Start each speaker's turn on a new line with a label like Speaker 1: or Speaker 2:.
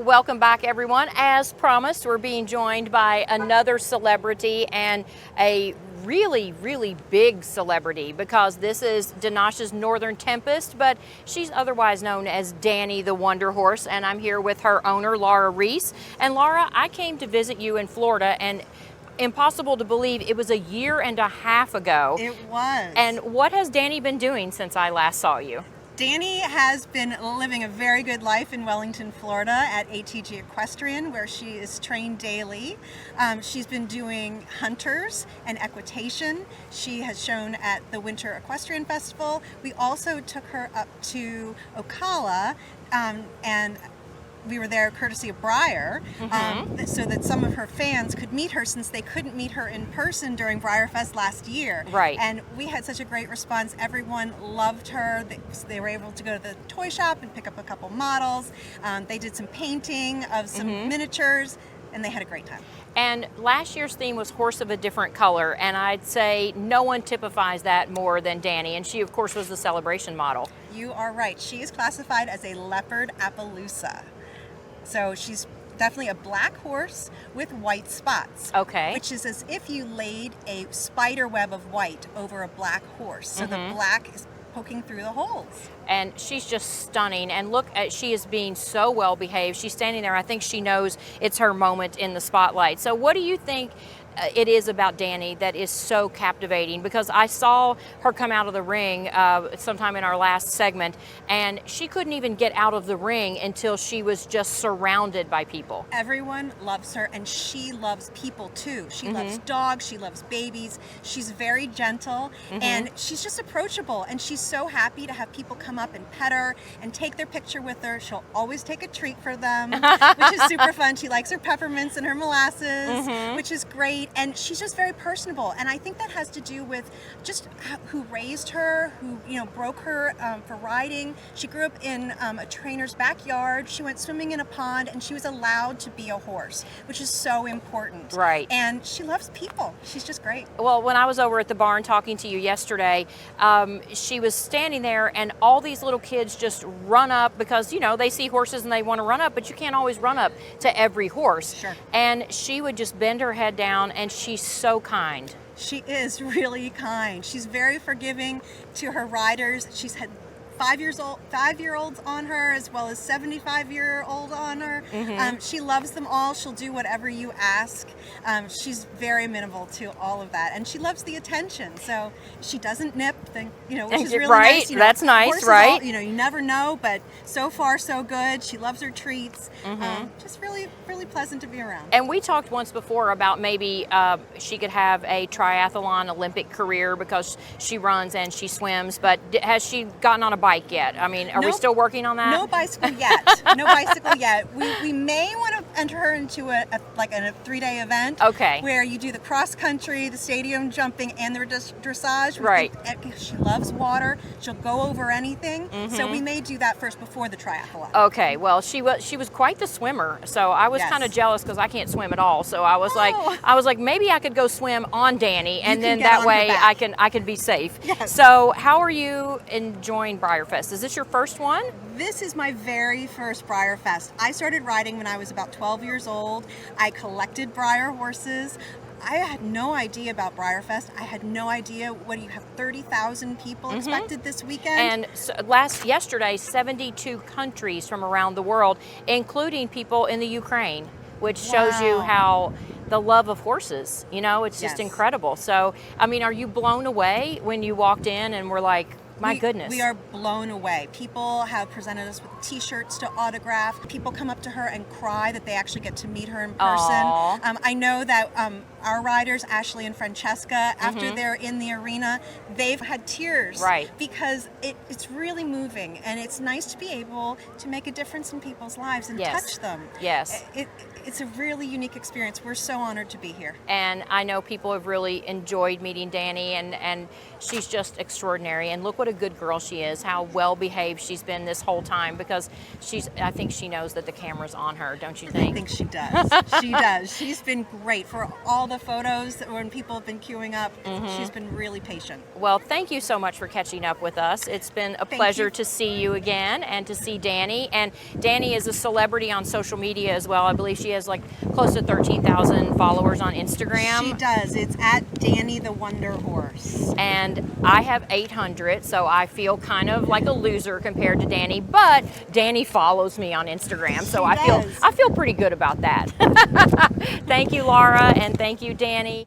Speaker 1: Welcome back, everyone. As promised, we're being joined by another celebrity, and a really, really big celebrity, because this is Danash's Northern Tempest, but she's otherwise known as Dani the Wonder Horse, and I'm here with her owner, Laura Reece. And Laura, I came to visit you in Florida, and impossible to believe it was a year and a half ago.
Speaker 2: It was.
Speaker 1: And what has Dani been doing since I last saw you?
Speaker 2: Dani has been living a very good life in Wellington, Florida at ATG Equestrian, where she is trained daily. She's been doing hunters and equitation. She has shown at the Winter Equestrian Festival. We also took her up to Ocala, and we were there courtesy of Breyer, so that some of her fans could meet her, since they couldn't meet her in person during BreyerFest last year.
Speaker 1: Right.
Speaker 2: And we had such a great response. Everyone loved her. They were able to go to the toy shop and pick up a couple models. They did some painting of some miniatures, and they had a great time.
Speaker 1: And last year's theme was Horse of a Different Color, and I'd say no one typifies that more than Dani, and she, of course, was the celebration model.
Speaker 2: You are right. She is classified as a leopard Appaloosa. So she's definitely a black horse with white spots.
Speaker 1: Okay.
Speaker 2: Which is as if you laid a spider web of white over a black horse. So the black is poking through the holes.
Speaker 1: And she's just stunning, and look at, she is being so well behaved. She's standing there. I think she knows it's her moment in the spotlight. So what do you think it is about Dani that is so captivating? Because I saw her come out of the ring sometime in our last segment, and she couldn't even get out of the ring until she was just surrounded by people.
Speaker 2: Everyone loves her, and she loves people too. She loves dogs, she loves babies. She's very gentle, and she's just approachable, and she's so happy to have people come up and pet her and take their picture with her. She'll always take a treat for them, which is super fun. She likes her peppermints and her molasses, which is great. And she's just very personable, and I think that has to do with just who raised her, who broke her for riding. She grew up in a trainer's backyard. She went swimming in a pond, and she was allowed to be a horse, which is so important.
Speaker 1: Right.
Speaker 2: And she loves people. She's just great.
Speaker 1: Well, when I was over at the barn talking to you yesterday, she was standing there, and all these little kids just run up because, they see horses and they want to run up, but you can't always run up to every horse.
Speaker 2: Sure.
Speaker 1: And she would just bend her head down, and she's so kind.
Speaker 2: She is really kind. She's very forgiving to her riders. She's had 5-year-olds on her, as well as 75-year-old on her. She loves them all. She'll do whatever you ask. She's very amenable to all of that, and she loves the attention. So she doesn't nip, which is really
Speaker 1: right.
Speaker 2: nice.
Speaker 1: That's nice, right?
Speaker 2: You never know, but so far so good. She loves her treats. Just really, really pleasant to be around.
Speaker 1: And we talked once before about maybe she could have a triathlon Olympic career because she runs and she swims, but has she gotten on a bike yet? I mean, are we still working on that?
Speaker 2: No bicycle yet. No bicycle yet. We may want to enter her into a 3-day event.
Speaker 1: Okay.
Speaker 2: Where you do the cross country, the stadium jumping, and the dressage.
Speaker 1: Right.
Speaker 2: She loves water. She'll go over anything. So we may do that first before the triathlon.
Speaker 1: Okay. Well, she was quite the swimmer, so I was kind of jealous because I can't swim at all. So I was like, maybe I could go swim on Dani, and then that way I can be safe.
Speaker 2: Yes.
Speaker 1: So how are you enjoying BreyerFest? Is this your first one?
Speaker 2: This is my very first BreyerFest. I started riding when I was about 12 years old. I collected Breyer horses. I had no idea about BreyerFest. I had no idea. What do you have? 30,000 people expected this weekend.
Speaker 1: And so yesterday, 72 countries from around the world, including people in the Ukraine, which shows you how the love of horses. It's just incredible. So, I mean, are you blown away when you walked in and were like, my goodness.
Speaker 2: We are blown away. People have presented us with t-shirts to autograph. People come up to her and cry that they actually get to meet her in person. I know that our riders, Ashley and Francesca, after they're in the arena, they've had tears.
Speaker 1: Right.
Speaker 2: Because it's really moving, and it's nice to be able to make a difference in people's lives and touch them.
Speaker 1: Yes.
Speaker 2: it's a really unique experience. We're so honored to be here.
Speaker 1: And I know people have really enjoyed meeting Dani, and she's just extraordinary. And look what a good girl she is, how well behaved she's been this whole time, because I think she knows that the camera's on her, don't you think?
Speaker 2: I think she does. She does. She's been great for all the photos when people have been queuing up. She's been really patient.
Speaker 1: Well, thank you so much for catching up with us. It's been a pleasure to see you again and to see Dani. And Dani is a celebrity on social media as well. I believe she has like close to 13,000 followers on Instagram.
Speaker 2: She does. It's at Dani the Wonder Horse.
Speaker 1: And I have 800, so I feel kind of like a loser compared to Dani, but Dani follows me on Instagram, so I feel pretty good about that. Thank you, Laura, and thank you, Dani.